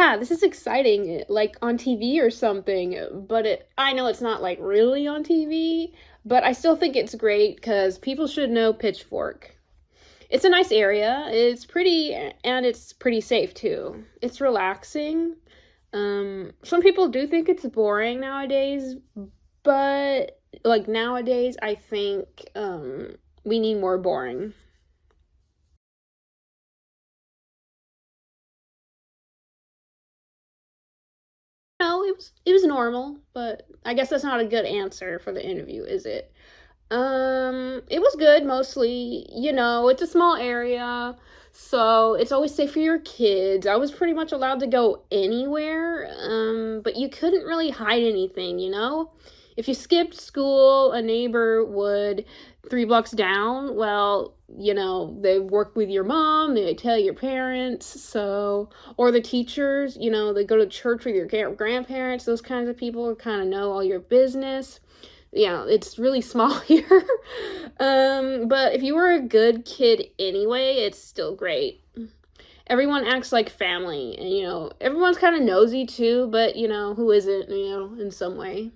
yeah, this is exciting, like on TV or something, but I know it's not like really on TV, but I still think it's great because people should know Pitchfork. It's a nice area. It's pretty and it's pretty safe too. It's relaxing. Some people do think it's boring nowadays, but like nowadays I think we need more boring. No, it was normal, but I guess that's not a good answer for the interview, is it? It was good mostly. It's a small area, so it's always safe for your kids. I was pretty much allowed to go anywhere, but you couldn't really hide anything. If you skipped school, a neighbor would 3 blocks down. Well, they work with your mom, they tell your parents, or the teachers, they go to church with your grandparents, those kinds of people kind of know all your business. Yeah, it's really small here. But if you were a good kid anyway, it's still great. Everyone acts like family, and everyone's kind of nosy too, but who isn't, in some way.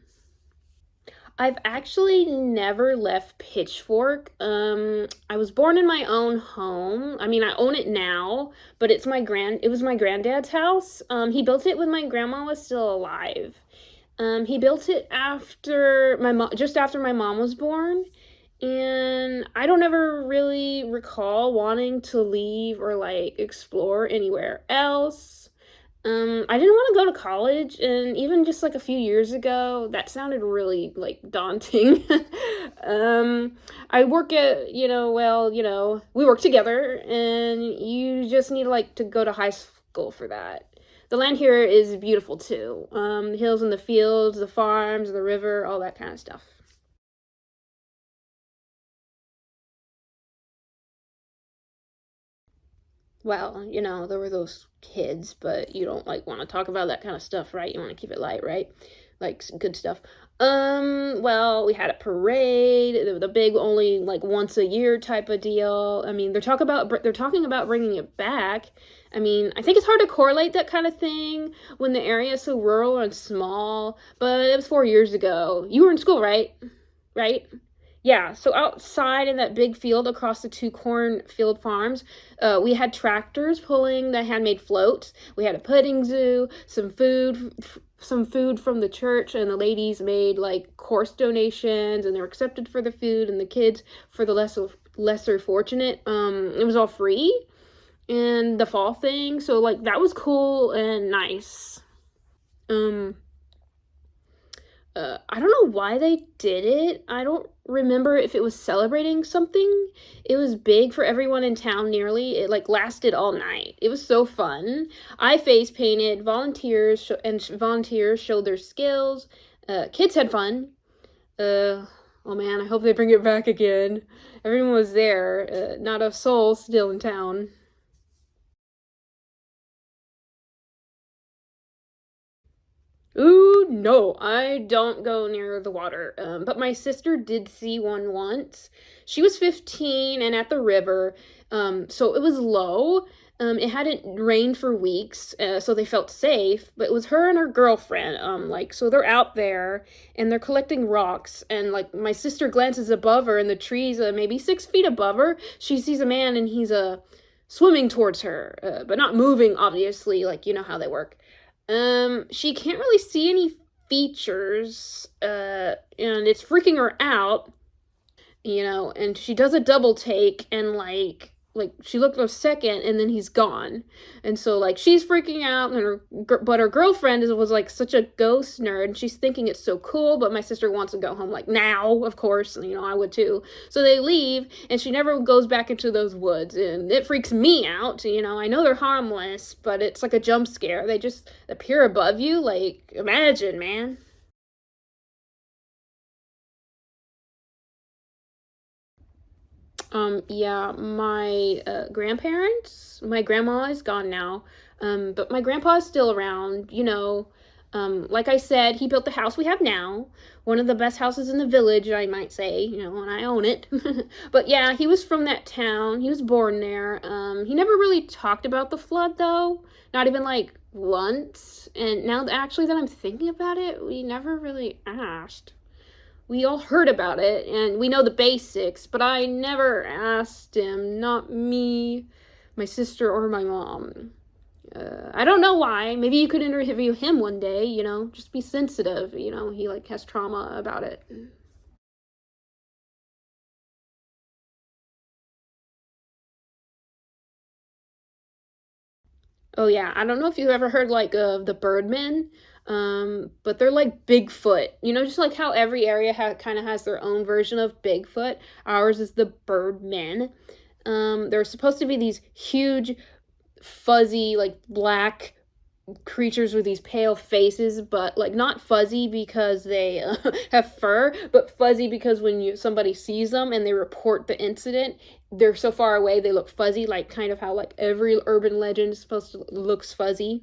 I've actually never left Pitchfork. I was born in my own home. I mean, I own it now, but it was my granddad's house. He built it when my grandma was still alive. He built it after just after my mom was born, and I don't ever really recall wanting to leave or like explore anywhere else. I didn't want to go to college, and even just like a few years ago, that sounded really like daunting. I work at, we work together, and you just need like to go to high school for that. The land here is beautiful too. The hills and the fields, the farms, the river, all that kind of stuff. Well, there were those kids, but you don't like want to talk about that kind of stuff, right? You want to keep it light, right? Like good stuff. Well, we had a parade, the big only like once a year type of deal. I mean, they're talking about bringing it back. I mean, I think it's hard to correlate that kind of thing when the area is so rural and small, but it was 4 years ago. You were in school, right? Right? Yeah, so outside in that big field across the two cornfield farms, we had tractors pulling the handmade floats. We had a pudding zoo, some food from the church, and the ladies made like course donations, and they were accepted for the food, and the kids for the lesser fortunate. It was all free, and the fall thing, so like that was cool and nice. Um, I don't know why they did it. I don't remember if it was celebrating something. It was big for everyone in town nearly. It like lasted all night. It was so fun. I face painted, volunteers showed their skills. Kids had fun. Oh man, I hope they bring it back again. Everyone was there. Not a soul still in town. Ooh, no, I don't go near the water. But my sister did see one once. She was 15 and at the river, so it was low. It hadn't rained for weeks, so they felt safe. But it was her and her girlfriend. So they're out there and they're collecting rocks. And like my sister glances above her in the trees, maybe 6 feet above her. She sees a man and he's swimming towards her, but not moving, obviously. Like you know how they work. She can't really see any features, and it's freaking her out, and she does a double take, and like she looked a second and then he's gone. And so like she's freaking out, and her girlfriend was like such a ghost nerd, and she's thinking it's so cool, but my sister wants to go home like now, of course, I would too. So they leave, and she never goes back into those woods, and it freaks me out. I know they're harmless, but it's like a jump scare. They just appear above you. Like imagine, man. Yeah, my grandparents, my grandma is gone now, but my grandpa is still around. Like I said, he built the house we have now, one of the best houses in the village, I might say, and I own it. But yeah, he was from that town. He was born there. He never really talked about the flood, though, not even like once, and now actually that I'm thinking about it, we never really asked. We all heard about it, and we know the basics, but I never asked him, not me, my sister, or my mom. I don't know why. Maybe you could interview him one day, just be sensitive, he like has trauma about it. Oh yeah, I don't know if you've ever heard like of the Birdmen, but they're like Bigfoot. Just like how every area kind of has their own version of Bigfoot. Ours is the Birdmen. They're supposed to be these huge, fuzzy, like black creatures with these pale faces, but like not fuzzy because they have fur, but fuzzy because when somebody sees them and they report the incident, they're so far away they look fuzzy, like kind of how like every urban legend is supposed to looks fuzzy.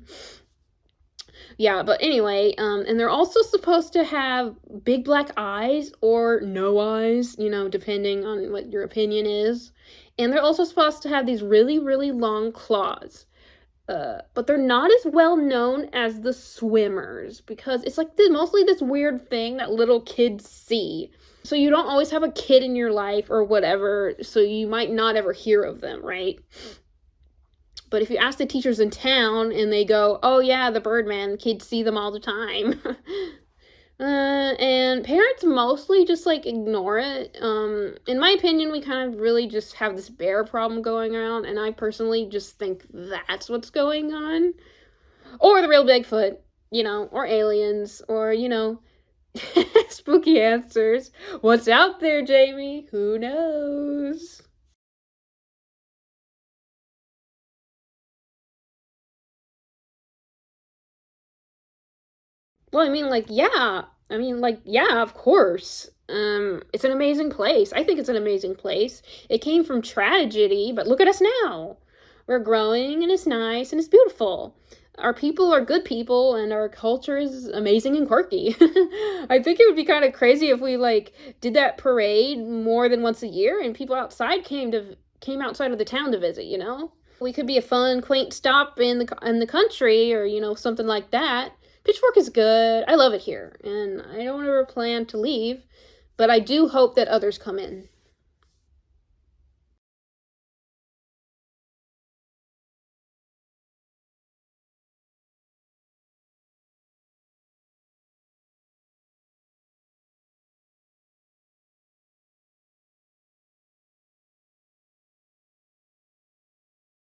Yeah, but anyway, and they're also supposed to have big black eyes or no eyes, depending on what your opinion is. And they're also supposed to have these really, really long claws. But they're not as well known as the swimmers because it's like mostly this weird thing that little kids see. So you don't always have a kid in your life or whatever, so you might not ever hear of them, right? But if you ask the teachers in town and they go, oh yeah, the Birdman, kids see them all the time. And parents mostly just like ignore it. In my opinion, we kind of really just have this bear problem going around, and I personally just think that's what's going on. Or the real Bigfoot, or aliens, or, spooky answers. What's out there, Jamie? Who knows? Well, I mean, like, yeah. I mean, like, yeah, of course. It's an amazing place. I think it's an amazing place. It came from tragedy, but look at us now. We're growing and it's nice and it's beautiful. Our people are good people and our culture is amazing and quirky. I think it would be kind of crazy if we like did that parade more than once a year and people outside came outside of the town to visit, We could be a fun, quaint stop in the country or, something like that. Pitchfork is good. I love it here, and I don't ever plan to leave, but I do hope that others come in.